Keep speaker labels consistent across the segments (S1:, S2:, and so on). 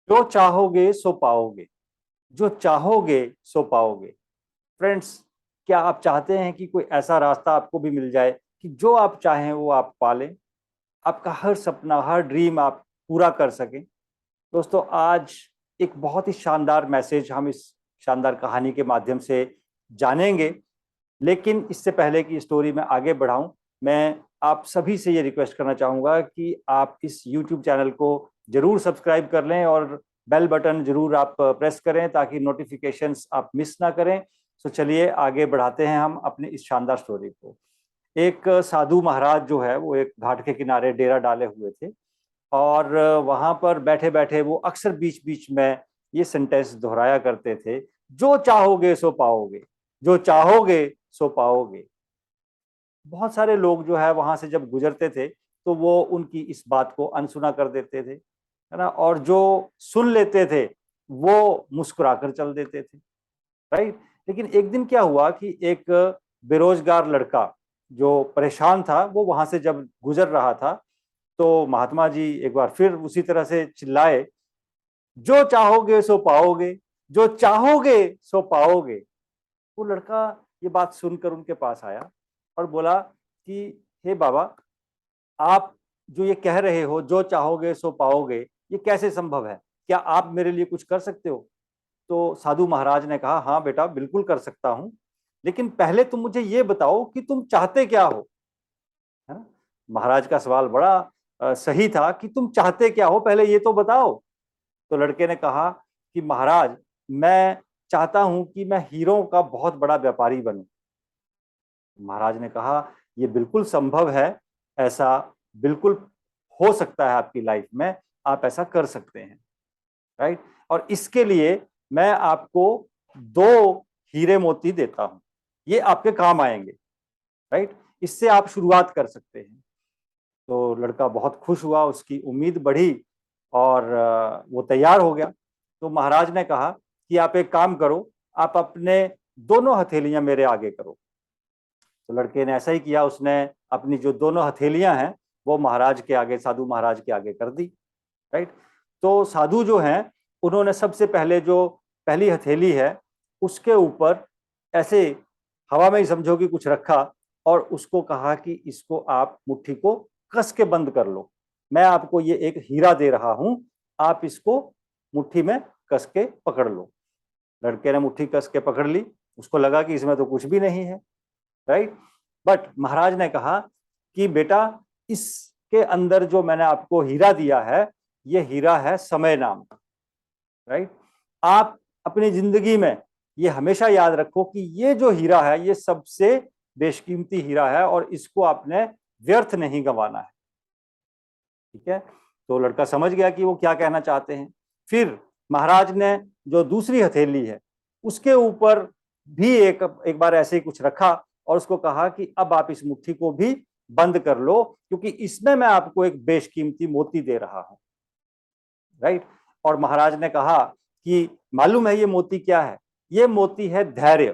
S1: जो चाहोगे सो पाओगे, जो चाहोगे सो पाओगे। फ्रेंड्स, क्या आप चाहते हैं कि कोई ऐसा रास्ता आपको भी मिल जाए कि जो आप चाहें वो आप पालें, आपका हर सपना, हर ड्रीम आप पूरा कर सकें। दोस्तों, आज एक बहुत ही शानदार मैसेज हम इस शानदार कहानी के माध्यम से जानेंगे। लेकिन इससे पहले कि स्टोरी में आगे बढ़ाऊं, मैं आप सभी से ये रिक्वेस्ट करना चाहूंगा कि आप इस यूट्यूब चैनल को जरूर सब्सक्राइब कर लें और बेल बटन जरूर आप प्रेस करें ताकि नोटिफिकेशंस आप मिस ना करें। तो चलिए आगे बढ़ाते हैं हम अपनी इस शानदार स्टोरी को। एक साधु महाराज जो है वो एक घाट के किनारे डेरा डाले हुए थे, और वहां पर बैठे बैठे वो अक्सर बीच बीच में ये सेंटेंस दोहराया करते थे, जो चाहोगे सो पाओगे, जो चाहोगे सो पाओगे। बहुत सारे लोग जो है वहां से जब गुजरते थे तो वो उनकी इस बात को अनसुना कर देते थे, है ना, और जो सुन लेते थे वो मुस्कुराकर चल देते थे। राइट। लेकिन एक दिन क्या हुआ कि एक बेरोजगार लड़का जो परेशान था वो वहां से जब गुजर रहा था, तो महात्मा जी एक बार फिर उसी तरह से चिल्लाए, जो चाहोगे सो पाओगे, जो चाहोगे सो पाओगे। वो लड़का ये बात सुनकर उनके पास आया और बोला कि हे बाबा, आप जो ये कह रहे हो जो चाहोगे सो पाओगे, ये कैसे संभव है? क्या आप मेरे लिए कुछ कर सकते हो? तो साधु महाराज ने कहा, हाँ बेटा, बिल्कुल कर सकता हूं, लेकिन पहले तुम मुझे ये बताओ कि तुम चाहते क्या हो। है ना? महाराज का सवाल बड़ा सही था कि तुम चाहते क्या हो, पहले ये तो बताओ। तो लड़के ने कहा कि महाराज, मैं चाहता हूं कि मैं हीरों का बहुत बड़ा व्यापारी बनूं। महाराज ने कहा, ये बिल्कुल संभव है, ऐसा बिल्कुल हो सकता है आपकी लाइफ में, आप ऐसा कर सकते हैं। राइट। और इसके लिए मैं आपको दो हीरे मोती देता हूं, ये आपके काम आएंगे। राइट। इससे आप शुरुआत कर सकते हैं। तो लड़का बहुत खुश हुआ, उसकी उम्मीद बढ़ी और वो तैयार हो गया। तो महाराज ने कहा कि आप एक काम करो, आप अपने दोनों हथेलियां मेरे आगे करो। तो लड़के ने ऐसा ही किया, उसने अपनी जो दोनों हथेलियां हैं वो महाराज के आगे, साधु महाराज के आगे कर दी। राइट। तो साधु जो हैं उन्होंने सबसे पहले जो पहली हथेली है उसके ऊपर ऐसे हवा में ही समझो कि कुछ रखा, और उसको कहा कि इसको आप मुट्ठी को कस के बंद कर लो, मैं आपको ये एक हीरा दे रहा हूं, आप इसको मुट्ठी में कस के पकड़ लो। लड़के ने मुट्ठी कस के पकड़ ली, उसको लगा कि इसमें तो कुछ भी नहीं है। राइट। बट महाराज ने कहा कि बेटा, इसके अंदर जो मैंने आपको हीरा दिया है, ये हीरा है समय नाम का। राइट। आप अपनी जिंदगी में ये हमेशा याद रखो कि ये जो हीरा है ये सबसे बेशकीमती हीरा है और इसको आपने व्यर्थ नहीं गंवाना है। ठीक है। तो लड़का समझ गया कि वो क्या कहना चाहते हैं। फिर महाराज ने जो दूसरी हथेली है उसके ऊपर भी एक एक बार ऐसे ही कुछ रखा और उसको कहा कि अब आप इस मुट्ठी को भी बंद कर लो, क्योंकि इसमें मैं आपको एक बेशकीमती मोती दे रहा हूं। राइट। और महाराज ने कहा कि मालूम है ये मोती क्या है? ये मोती है धैर्य।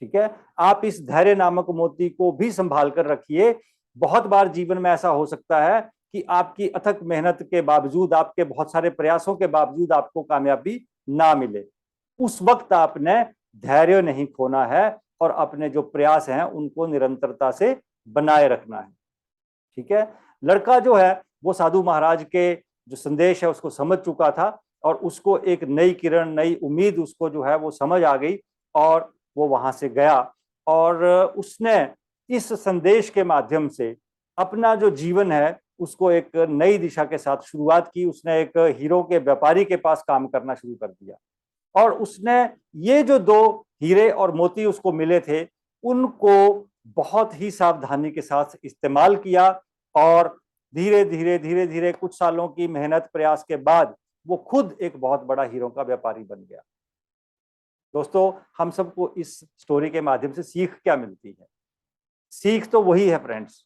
S1: ठीक है। आप इस धैर्य नामक मोती को भी संभाल कर रखिए। बहुत बार जीवन में ऐसा हो सकता है कि आपकी अथक मेहनत के बावजूद, आपके बहुत सारे प्रयासों के बावजूद आपको कामयाबी ना मिले। उस वक्त आपने धैर्य नहीं खोना है और अपने जो प्रयास हैं उनको निरंतरता से बनाए रखना है। ठीक है। लड़का जो है वो साधु महाराज के जो संदेश है उसको समझ चुका था और उसको एक नई किरण, नई उम्मीद उसको जो है वो समझ आ गई, और वो वहां से गया और उसने इस संदेश के माध्यम से अपना जो जीवन है उसको एक नई दिशा के साथ शुरुआत की। उसने एक हीरो के व्यापारी के पास काम करना शुरू कर दिया और उसने ये जो दो हीरे और मोती उसको मिले थे उनको बहुत ही सावधानी के साथ इस्तेमाल किया, और धीरे धीरे धीरे धीरे कुछ सालों की मेहनत प्रयास के बाद वो खुद एक बहुत बड़ा हीरो का व्यापारी बन गया। दोस्तों, हम सबको इस स्टोरी के माध्यम से सीख क्या मिलती है? सीख तो वही है फ्रेंड्स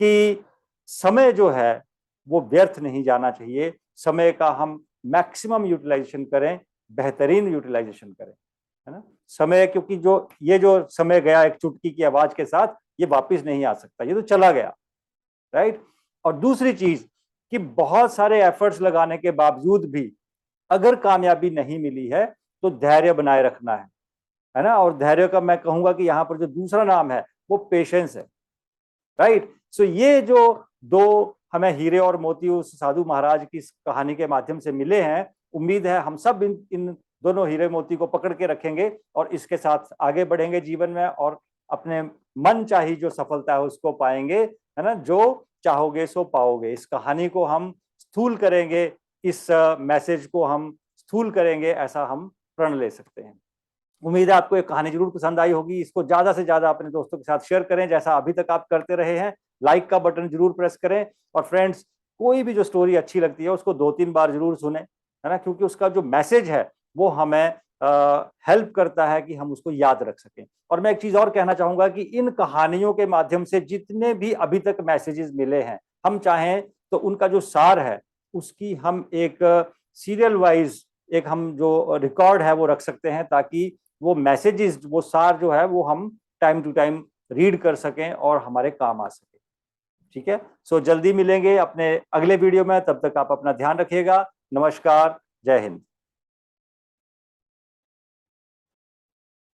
S1: कि समय जो है वो व्यर्थ नहीं जाना चाहिए। समय का हम मैक्सिमम यूटिलाइजेशन करें, बेहतरीन यूटिलाइजेशन करें, है ना। समय, क्योंकि जो ये जो समय गया एक चुटकी की आवाज के साथ, ये वापस नहीं आ सकता, ये तो चला गया। राइट। और दूसरी चीज कि बहुत सारे एफर्ट्स लगाने के बावजूद भी अगर कामयाबी नहीं मिली है तो धैर्य बनाए रखना है ना। और धैर्य का मैं कहूंगा कि यहाँ पर जो दूसरा नाम है वो पेशेंस है। राइट। सो ये जो दो हमें हीरे और मोती उस साधु महाराज की इस कहानी के माध्यम से मिले हैं, उम्मीद है हम सब इन दोनों हीरे मोती को पकड़ के रखेंगे और इसके साथ आगे बढ़ेंगे जीवन में, और अपने मन चाही जो सफलता है उसको पाएंगे, है ना। जो चाहोगे सो पाओगे, इस कहानी को हम स्थूल करेंगे, इस मैसेज को हम स्थूल करेंगे, ऐसा हम प्रण ले सकते हैं। उम्मीद है आपको ये कहानी जरूर पसंद आई होगी। इसको ज्यादा से ज्यादा अपने दोस्तों के साथ शेयर करें, जैसा अभी तक आप करते रहे हैं। लाइक का बटन जरूर प्रेस करें। और फ्रेंड्स, कोई भी जो स्टोरी अच्छी लगती है उसको 2-3 बार जरूर सुने, है ना, क्योंकि उसका जो मैसेज है वो हमें हेल्प करता है कि हम उसको याद रख सकें। और मैं एक चीज और कहना चाहूंगा कि इन कहानियों के माध्यम से जितने भी अभी तक मैसेजेस मिले हैं, हम चाहें तो उनका जो सार है उसकी हम एक सीरियल वाइज एक हम जो रिकॉर्ड है वो रख सकते हैं, ताकि वो मैसेजेस, वो सार जो है वो हम टाइम टू टाइम रीड कर सकें और हमारे काम आ सके। ठीक है। सो जल्दी मिलेंगे अपने अगले वीडियो में, तब तक आप अपना ध्यान रखिएगा। नमस्कार, जय हिंद।